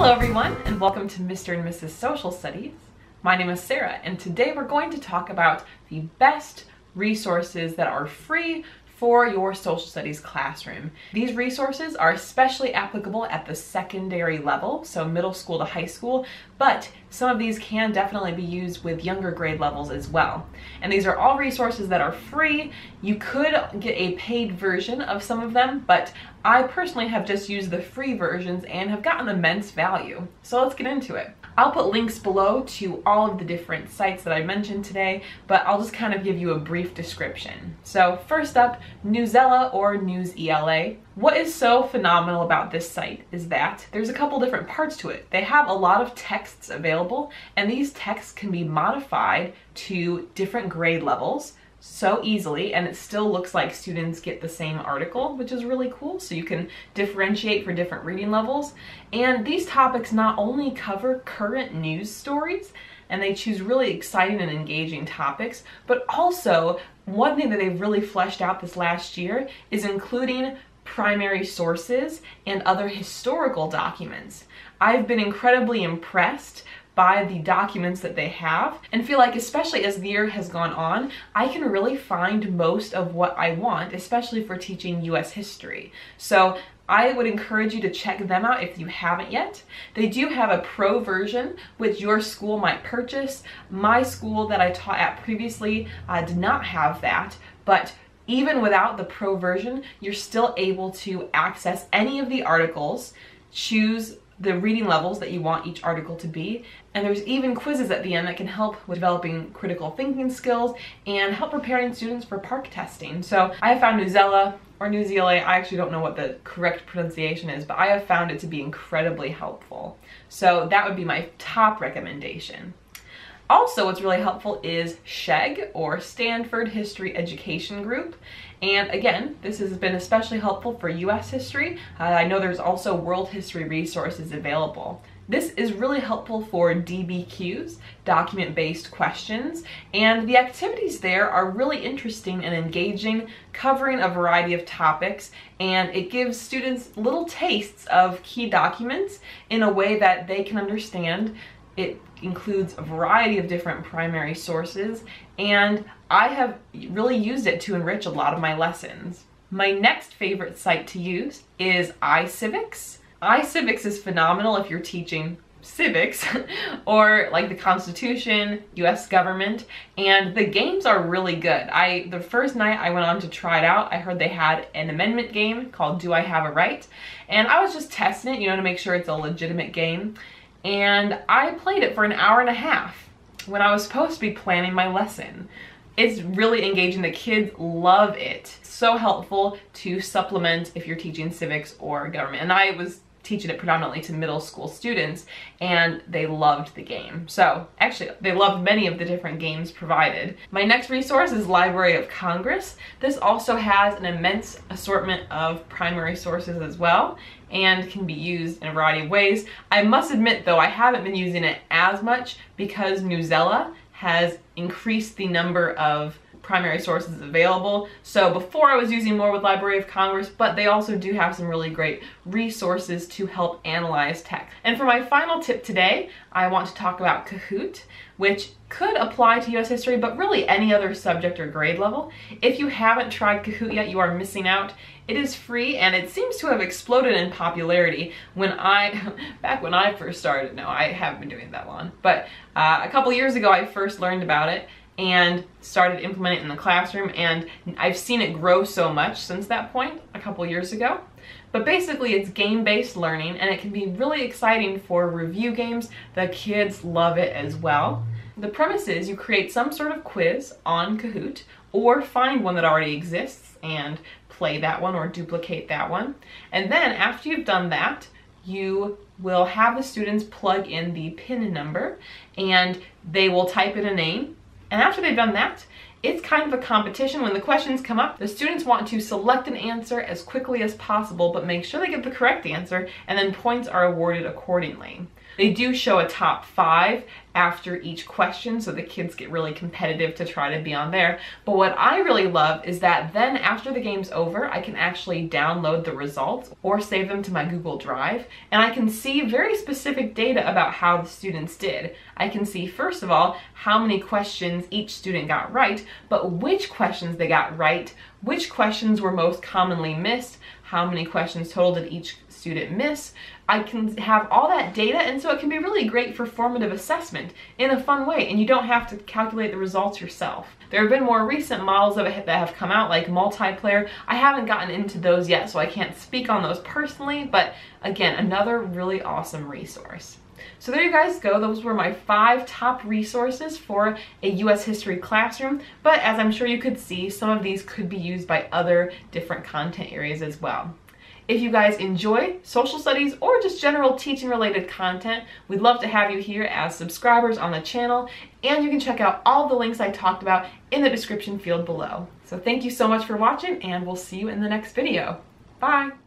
Hello everyone, and welcome to Mr. and Mrs. Social Studies. My name is Sarah, and today we're going to talk about the best resources that are free for your social studies classroom. These resources are especially applicable at the secondary level, so middle school to high school, but some of these can definitely be used with younger grade levels as well. And these are all resources that are free. You could get a paid version of some of them, but I personally have just used the free versions and have gotten immense value. So let's get into it. I'll put links below to all of the different sites that I mentioned today, but I'll just kind of give you a brief description. So first up, Newsela or Newsela. What is so phenomenal about this site is that there's a couple different parts to it. They have a lot of texts available, and these texts can be modified to different grade levels so easily, and it still looks like students get the same article, which is really cool. So you can differentiate for different reading levels. And these topics not only cover current news stories, and they choose really exciting and engaging topics, but also one thing that they've really fleshed out this last year is including primary sources and other historical documents. I've been incredibly impressed by the documents that they have, and feel like, especially as the year has gone on, I can really find most of what I want, especially for teaching US history. So I would encourage you to check them out if you haven't yet. They do have a pro version which your school might purchase. My school that I taught at previously did not have that, but even without the pro version, you're still able to access any of the articles, choose the reading levels that you want each article to be, and there's even quizzes at the end that can help with developing critical thinking skills and help preparing students for PARCC testing. So I have found Newsela or Newsela, I actually don't know what the correct pronunciation is, but I have found it to be incredibly helpful. So that would be my top recommendation. Also, what's really helpful is SHEG, or Stanford History Education Group. And again, this has been especially helpful for US history. I know there's also world history resources available. This is really helpful for DBQs, document-based questions, and the activities there are really interesting and engaging, covering a variety of topics, and it gives students little tastes of key documents in a way that they can understand. It includes a variety of different primary sources, and I have really used it to enrich a lot of my lessons. My next favorite site to use is icivics. Icivics is phenomenal if you're teaching civics or like the Constitution, US government, and the games are really good. The first night I went on to try it out, I heard they had an amendment game called Do I Have a Right? And I was just testing it, to make sure it's a legitimate game. And I played it for an hour and a half when I was supposed to be planning my lesson. It's really engaging. The kids love it. So helpful to supplement if you're teaching civics or government. And I was teaching it predominantly to middle school students, and they loved the game. So actually, they loved many of the different games provided. My next resource is Library of Congress. This also has an immense assortment of primary sources as well, and can be used in a variety of ways. I must admit though, I haven't been using it as much because Newsela has increased the number of primary sources available. So before I was using more with Library of Congress, but they also do have some really great resources to help analyze text. And for my final tip today, I want to talk about Kahoot, which could apply to US history, but really any other subject or grade level. If you haven't tried Kahoot yet, you are missing out. It is free, and it seems to have exploded in popularity back when I first started. No, I haven't been doing it that long, but a couple years ago I first learned about it and started implementing it in the classroom, and I've seen it grow so much since that point a couple years ago. But basically it's game-based learning, and it can be really exciting for review games. The kids love it as well. The premise is you create some sort of quiz on Kahoot, or find one that already exists and play that one or duplicate that one. And then after you've done that, you will have the students plug in the PIN number, and they will type in a name. And after they've done that, it's kind of a competition. When the questions come up, the students want to select an answer as quickly as possible, but make sure they get the correct answer, and then points are awarded accordingly. They do show a top 5 after each question, so the kids get really competitive to try to be on there. But what I really love is that then after the game's over, I can actually download the results or save them to my Google Drive, and I can see very specific data about how the students did. I can see, first of all, how many questions each student got right, but which questions they got right, which questions were most commonly missed, how many questions total did each student miss. I can have all that data, and so it can be really great for formative assessment in a fun way, and you don't have to calculate the results yourself. There have been more recent models of it that have come out, like multiplayer. I haven't gotten into those yet, so I can't speak on those personally, but again, another really awesome resource. So there you guys go. Those were my 5 top resources for a US history classroom, but as I'm sure you could see, some of these could be used by other different content areas as well. If you guys enjoy social studies or just general teaching related content, we'd love to have you here as subscribers on the channel, and you can check out all the links I talked about in the description field below. So thank you so much for watching, and we'll see you in the next video. Bye!